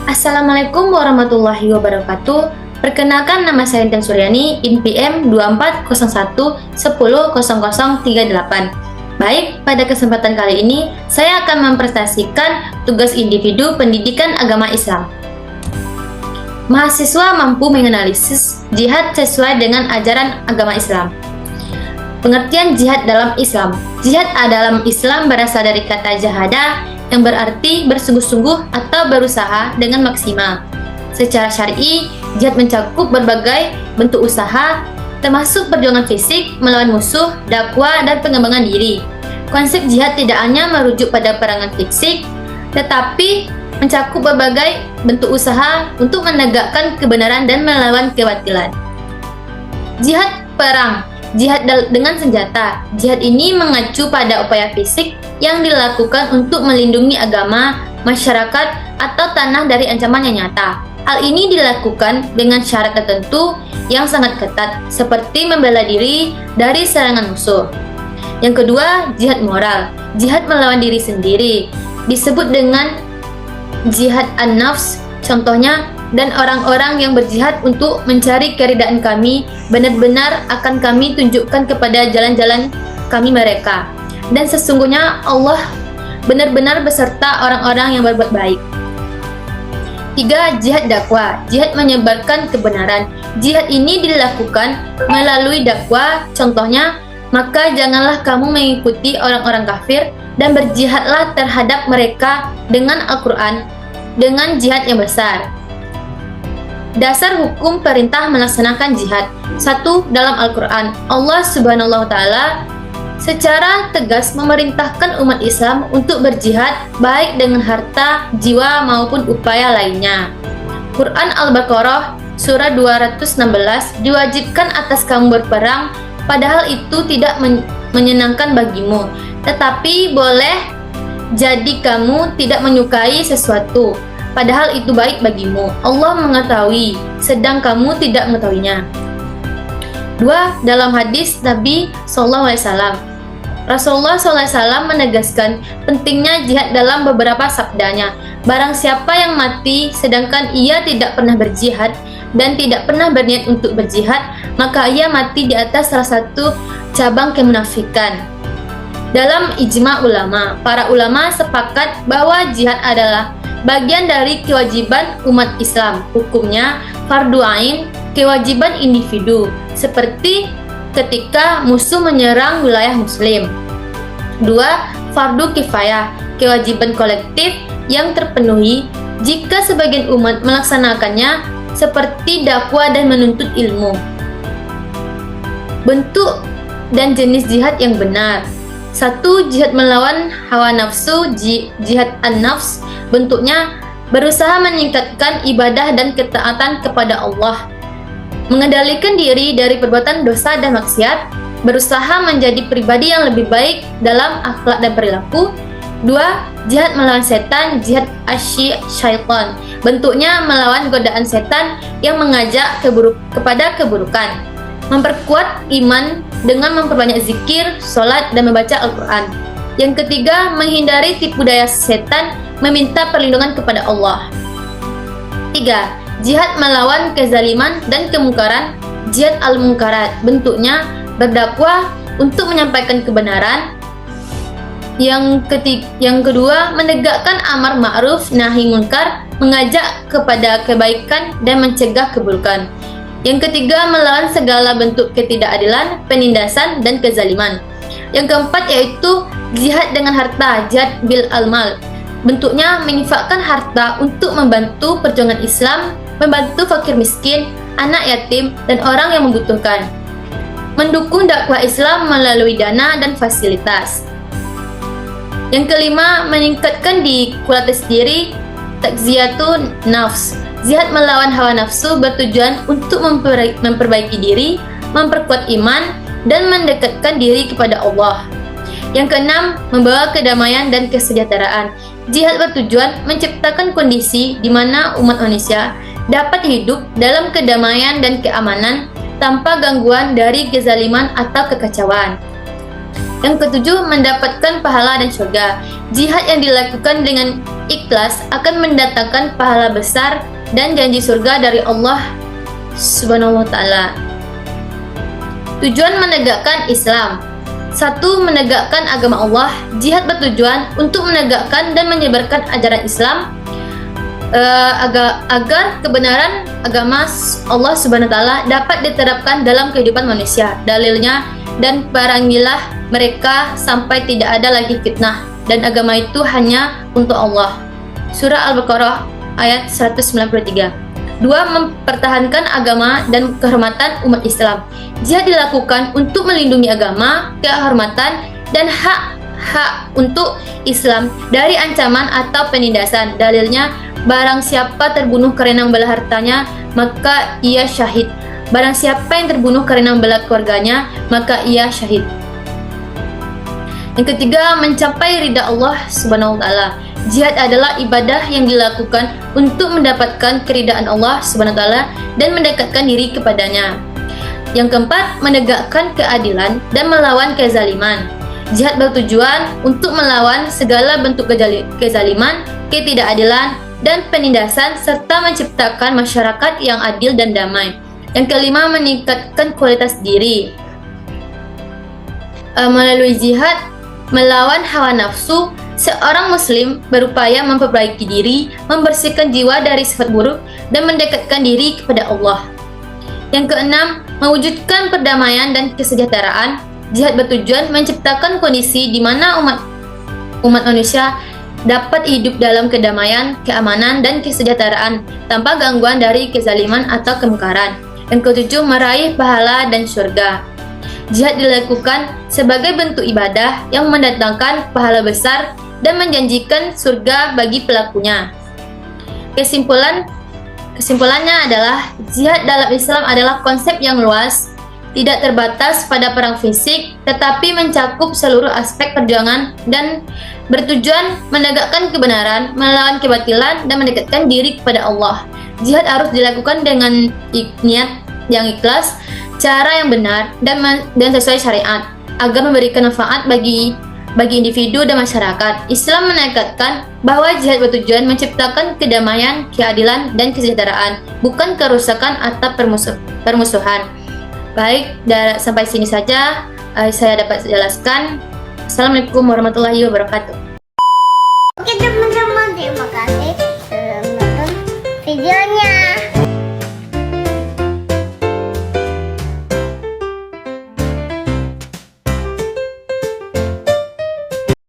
Assalamualaikum warahmatullahi wabarakatuh. Perkenalkan, nama saya Intan Suryani, INPM 2401100038. Baik, pada kesempatan kali ini saya akan mempresentasikan tugas individu pendidikan agama Islam. Mahasiswa mampu menganalisis jihad sesuai dengan ajaran agama Islam. Pengertian jihad dalam Islam. Jihad dalam Islam berasal dari kata jahada yang berarti bersungguh-sungguh atau berusaha dengan maksimal. Secara syar'i, jihad mencakup berbagai bentuk usaha, termasuk perjuangan fisik melawan musuh, dakwah, dan pengembangan diri. Konsep jihad tidak hanya merujuk pada perangan fisik, tetapi mencakup berbagai bentuk usaha untuk menegakkan kebenaran dan melawan kebatilan. Jihad perang. Jihad dengan senjata. Jihad ini mengacu pada upaya fisik yang dilakukan untuk melindungi agama, masyarakat, atau tanah dari ancaman yang nyata. Hal ini dilakukan dengan syarat tertentu yang sangat ketat, seperti membela diri dari serangan musuh. Yang kedua, jihad moral. Jihad melawan diri sendiri disebut dengan jihad an-nafs. Contohnya, dan orang-orang yang berjihad untuk mencari keridaan kami, benar-benar akan kami tunjukkan kepada jalan-jalan kami mereka. Dan sesungguhnya Allah benar-benar beserta orang-orang yang berbuat baik. 3. Jihad dakwah. Jihad menyebarkan kebenaran. Jihad ini dilakukan melalui dakwah. Contohnya, maka janganlah kamu mengikuti orang-orang kafir dan berjihadlah terhadap mereka dengan Al-Quran, dengan jihad yang besar. Dasar hukum perintah melaksanakan jihad. 1. Dalam Al-Quran, Allah Subhanahu wa Ta'ala secara tegas memerintahkan umat Islam untuk berjihad baik dengan harta, jiwa maupun upaya lainnya. Quran Al-Baqarah surah 216, diwajibkan atas kamu berperang, padahal itu tidak menyenangkan bagimu, tetapi boleh jadi kamu tidak menyukai sesuatu, padahal itu baik bagimu. Allah mengetahui, sedang kamu tidak mengetahuinya. 2. Dalam hadis Nabi SAW, Rasulullah SAW menegaskan pentingnya jihad dalam beberapa sabdanya. Barang siapa yang mati sedangkan ia tidak pernah berjihad dan tidak pernah berniat untuk berjihad, maka ia mati di atas salah satu cabang kemunafikan. Dalam ijma ulama, para ulama sepakat bahwa jihad adalah bagian dari kewajiban umat Islam. Hukumnya fardu ain, kewajiban individu, seperti ketika musuh menyerang wilayah muslim. 2. Fardu kifayah, kewajiban kolektif yang terpenuhi jika sebagian umat melaksanakannya, seperti dakwah dan menuntut ilmu. Bentuk dan jenis jihad yang benar. 1. Jihad melawan hawa nafsu, jihad an-nafs. Bentuknya berusaha meningkatkan ibadah dan ketaatan kepada Allah, mengendalikan diri dari perbuatan dosa dan maksiat, berusaha menjadi pribadi yang lebih baik dalam akhlak dan perilaku. 2. Jihad melawan setan, jihad syaitan. Bentuknya melawan godaan setan yang mengajak kepada keburukan, memperkuat iman dengan memperbanyak zikir, sholat, dan membaca Al-Quran. Yang ketiga, menghindari tipu daya setan, meminta perlindungan kepada Allah. 3. Jihad melawan kezaliman dan kemungkaran, jihad al-munkarat. Bentuknya berdakwah untuk menyampaikan kebenaran. Yang kedua, menegakkan amar ma'ruf nahi munkar, mengajak kepada kebaikan dan mencegah keburukan. Yang ketiga, melawan segala bentuk ketidakadilan, penindasan, dan kezaliman. Yang keempat yaitu jihad dengan harta, jihad bil al-mal. Bentuknya menginfakkan harta untuk membantu perjuangan Islam, membantu fakir miskin, anak yatim, dan orang yang membutuhkan. Mendukung dakwah Islam melalui dana dan fasilitas. Yang kelima, meningkatkan di kualitas diri, takziyatun nafs. Jihad melawan hawa nafsu bertujuan untuk memperbaiki diri, memperkuat iman, dan mendekatkan diri kepada Allah. Yang keenam, membawa kedamaian dan kesejahteraan. Jihad bertujuan menciptakan kondisi di mana umat manusia dapat hidup dalam kedamaian dan keamanan tanpa gangguan dari kezaliman atau kekacauan. Yang ketujuh, mendapatkan pahala dan surga. Jihad yang dilakukan dengan ikhlas akan mendatangkan pahala besar dan janji surga dari Allah Subhanahu wa Ta'ala. Tujuan menegakkan Islam. 1. Menegakkan agama Allah. Jihad bertujuan untuk menegakkan dan menyebarkan ajaran Islam agar kebenaran agama Allah Subhanahu wa Ta'ala dapat diterapkan dalam kehidupan manusia. Dalilnya, dan perangilah mereka sampai tidak ada lagi fitnah dan agama itu hanya untuk Allah. Surah Al-Baqarah ayat 193. 2. Mempertahankan agama dan kehormatan umat Islam. Jihad dilakukan untuk melindungi agama, kehormatan, dan hak-hak untuk Islam dari ancaman atau penindasan. Dalilnya, barang siapa terbunuh karena membela hartanya, maka ia syahid. Barang siapa yang terbunuh karena membela keluarganya, maka ia syahid. Yang ketiga, mencapai ridha Allah Subhanahu wa Ta'ala. Jihad adalah ibadah yang dilakukan untuk mendapatkan keridhaan Allah Subhanahu wa Ta'ala dan mendekatkan diri kepadanya. Yang keempat, menegakkan keadilan dan melawan kezaliman. Jihad bertujuan untuk melawan segala bentuk kezaliman, ketidakadilan, dan penindasan serta menciptakan masyarakat yang adil dan damai. Yang kelima, meningkatkan kualitas diri. Melalui jihad melawan hawa nafsu, seorang muslim berupaya memperbaiki diri, membersihkan jiwa dari sifat buruk, dan mendekatkan diri kepada Allah. Yang keenam, mewujudkan perdamaian dan kesejahteraan. Jihad bertujuan menciptakan kondisi di mana umat manusia dapat hidup dalam kedamaian, keamanan, dan kesejahteraan tanpa gangguan dari kezaliman atau kemungkaran. Yang ketujuh, meraih pahala dan surga. Jihad dilakukan sebagai bentuk ibadah yang mendatangkan pahala besar dan menjanjikan surga bagi pelakunya. Kesimpulannya adalah jihad dalam Islam adalah konsep yang luas, tidak terbatas pada perang fisik, tetapi mencakup seluruh aspek perjuangan dan bertujuan menegakkan kebenaran, melawan kebatilan, dan mendekatkan diri kepada Allah. Jihad harus dilakukan dengan niat yang ikhlas, cara yang benar, dan sesuai syariat, agar memberikan manfaat bagi individu dan masyarakat. Islam menekankan bahwa jihad bertujuan menciptakan kedamaian, keadilan, dan kesejahteraan, bukan kerusakan atau permusuhan. Baik, sampai sini saja saya dapat jelaskan. Assalamualaikum warahmatullahi wabarakatuh.